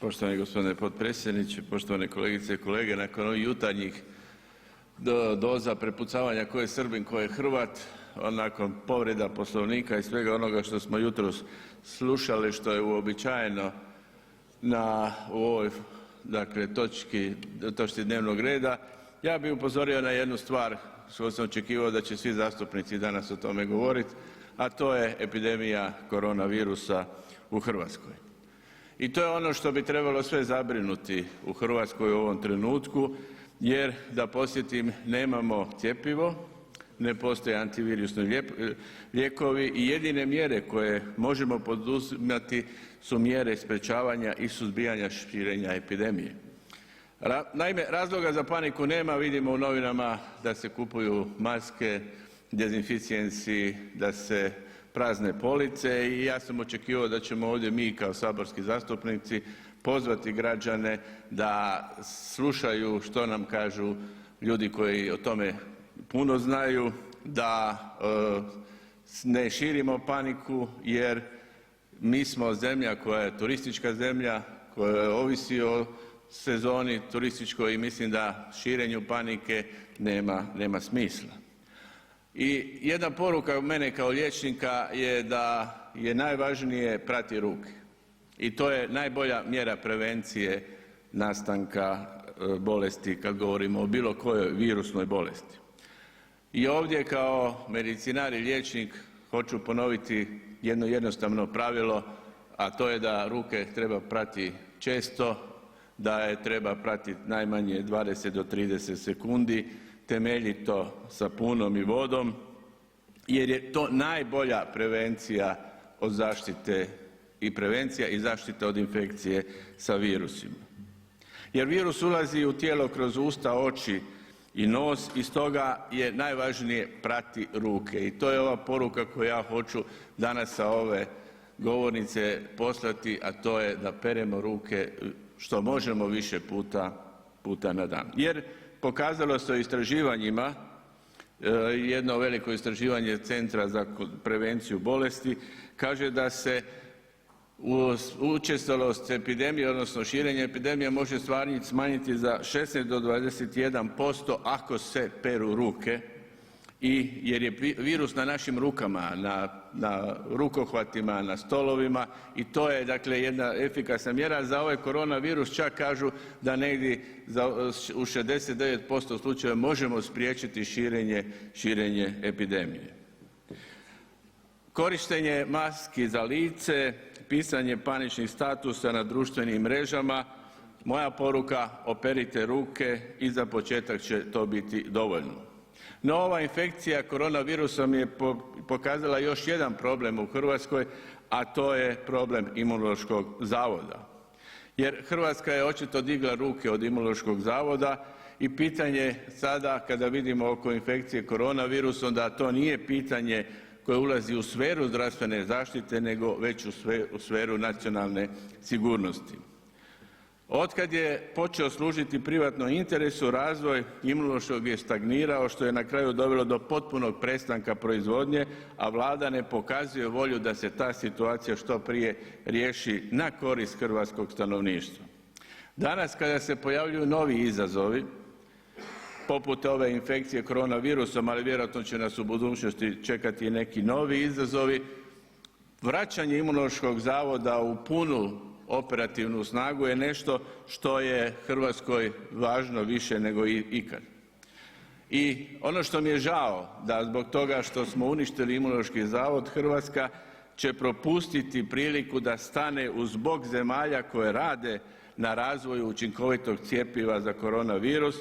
Poštovani gospodine potpredsjedniče, poštovane kolegice i kolege. Nakon ovih jutarnjih doza prepucavanja tko je Srbin, tko je Hrvat, nakon povreda Poslovnika i svega onoga što smo jutros slušali, što je uobičajeno u ovoj točci dnevnog reda, ja bih upozorio na jednu stvar što sam očekivao da će svi zastupnici danas o tome govoriti, a to je epidemija koronavirusa u Hrvatskoj. I to je ono što bi trebalo sve zabrinuti u Hrvatskoj u ovom trenutku, jer da podsjetim, nemamo cjepivo, ne postoje antivirusni lijekovi i jedine mjere koje možemo poduzimati su mjere sprječavanja i suzbijanja širenja epidemije. Naime, razloga za paniku nema, vidimo u novinama da se kupuju maske, dezinficijensi, da se prazne police i ja sam očekivao da ćemo ovdje mi kao saborski zastupnici pozvati građane da slušaju što nam kažu ljudi koji o tome puno znaju, da ne širimo paniku jer mi smo zemlja koja je turistička zemlja, koja ovisi o sezoni turističkoj i mislim da širenju panike nema smisla. I jedna poruka mene kao liječnika je da je najvažnije prati ruke i to je najbolja mjera prevencije nastanka bolesti kad govorimo o bilo kojoj virusnoj bolesti. I ovdje kao medicinar i liječnik hoću ponoviti jedno jednostavno pravilo, a to je da ruke treba prati često, da je treba pratiti najmanje 20 do 30 sekundi, temeljito sapunom i vodom jer je to najbolja prevencija od zaštite i prevencija i zaštita od infekcije sa virusima. Jer virus ulazi u tijelo kroz usta, oči i nos i stoga je najvažnije prati ruke i to je ova poruka koju ja hoću danas sa ove govornice poslati, a to je da peremo ruke što možemo više puta na dan. Jer pokazalo se u istraživanjima, jedno veliko istraživanje Centra za prevenciju bolesti kaže da se učestalost epidemije odnosno širenje epidemije može smanjiti za 16 do 21% ako se peru ruke jer je virus na našim rukama, na rukohvatima, na stolovima i to je dakle jedna efikasna mjera. Za ovaj koronavirus čak kažu da negdje u 69% slučajeva možemo spriječiti širenje epidemije. Korištenje maski za lice, pisanje paničnih statusa na društvenim mrežama, moja poruka operite ruke i za početak će to biti dovoljno. No ova infekcija koronavirusom je pokazala još jedan problem u Hrvatskoj, a to je problem Imunološkog zavoda. Jer Hrvatska je očito digla ruke od Imunološkog zavoda i pitanje sada kada vidimo oko infekcije koronavirusom da to nije pitanje koje ulazi u sferu zdravstvene zaštite nego već u sferu nacionalne sigurnosti. Otkad je počeo služiti privatnom interesu razvoj imunološkog je stagnirao što je na kraju dovelo do potpunog prestanka proizvodnje, a Vlada ne pokazuje volju da se ta situacija što prije riješi na korist hrvatskog stanovništva. Danas kada se pojavljuju novi izazovi poput ove infekcije koronavirusom, ali vjerojatno će nas u budućnosti čekati i neki novi izazovi, vraćanje Imunološkog zavoda u punu operativnu snagu je nešto što je Hrvatskoj važno više nego ikad. I ono što mi je žao da zbog toga što smo uništili Imunološki zavod Hrvatska će propustiti priliku da stane uz bok zemalja koje rade na razvoju učinkovitog cjepiva za koronavirus,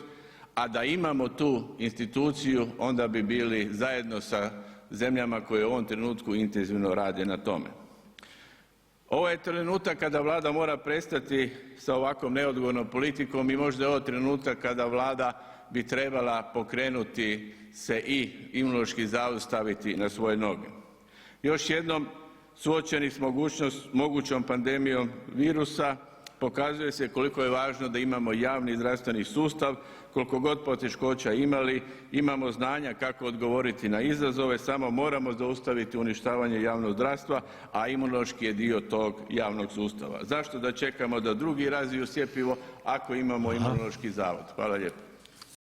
a da imamo tu instituciju onda bi bili zajedno sa zemljama koje u ovom trenutku intenzivno rade na tome. Ovo je trenutak kada Vlada mora prestati sa ovakvom neodgovornom politikom i možda je ovo trenutak kada Vlada bi trebala pokrenuti se i Imunološki zavod staviti na svoje noge. Još jednom, suočeni s mogućom pandemijom virusa, pokazuje se koliko je važno da imamo javni zdravstveni sustav, koliko god poteškoća imali, imamo znanja kako odgovoriti na izazove, samo moramo zaustaviti uništavanje javnog zdravstva, a Imunološki je dio tog javnog sustava. Zašto da čekamo da drugi razviju cjepivo ako imamo Imunološki zavod? Hvala lijepo.